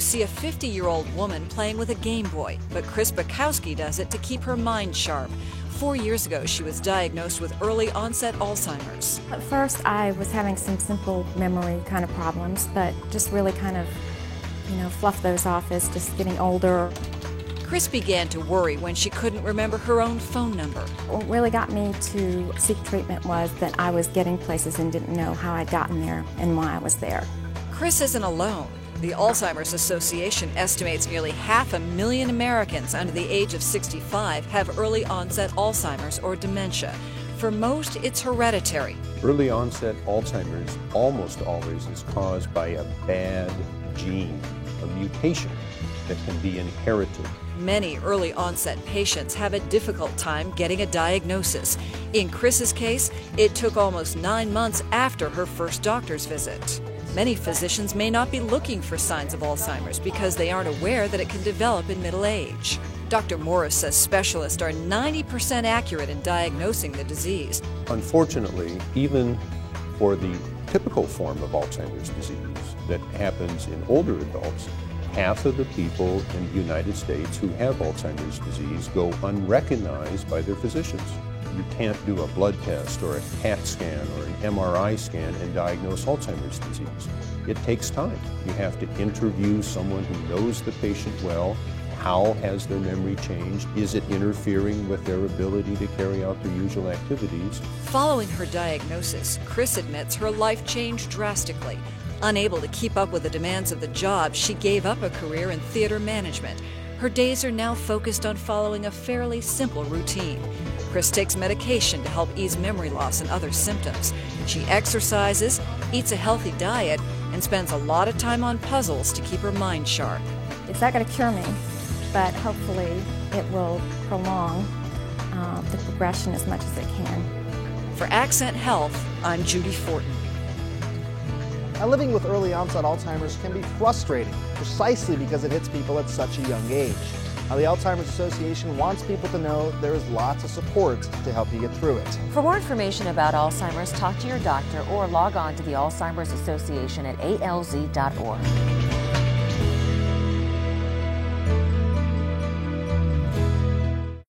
you see a 50-year-old woman playing with a Game Boy, but Chris Bukowski does it to keep her mind sharp. 4 years ago, she was diagnosed with early onset Alzheimer's. At first, I was having some simple memory kind of problems, but just really kind of, fluff those off as just getting older. Chris began to worry when she couldn't remember her own phone number. What really got me to seek treatment was that I was getting places and didn't know how I'd gotten there and why I was there. Chris isn't alone. The Alzheimer's Association estimates nearly 500,000 Americans under the age of 65 have early onset Alzheimer's or dementia. For most, it's hereditary. Early onset Alzheimer's almost always is caused by a bad gene, a mutation that can be inherited. Many early onset patients have a difficult time getting a diagnosis. In Chris's case, it took almost 9 months after her first doctor's visit. Many physicians may not be looking for signs of Alzheimer's because they aren't aware that it can develop in middle age. Dr. Morris says specialists are 90% accurate in diagnosing the disease. Unfortunately, even for the typical form of Alzheimer's disease that happens in older adults, half of the people in the United States who have Alzheimer's disease go unrecognized by their physicians. You can't do a blood test or a CAT scan or an MRI scan and diagnose Alzheimer's disease. It takes time. You have to interview someone who knows the patient well. How has their memory changed? Is it interfering with their ability to carry out their usual activities? Following her diagnosis, Chris admits her life changed drastically. Unable to keep up with the demands of the job, she gave up a career in theater management. Her days are now focused on following a fairly simple routine. Chris takes medication to help ease memory loss and other symptoms. She exercises, eats a healthy diet, and spends a lot of time on puzzles to keep her mind sharp. It's not going to cure me, but hopefully it will prolong the progression as much as it can. For Accent Health, I'm Judy Fortin. Now, living with early onset Alzheimer's can be frustrating, precisely because it hits people at such a young age. Now, the Alzheimer's Association wants people to know there is lots of support to help you get through it. For more information about Alzheimer's, talk to your doctor or log on to the Alzheimer's Association at alz.org.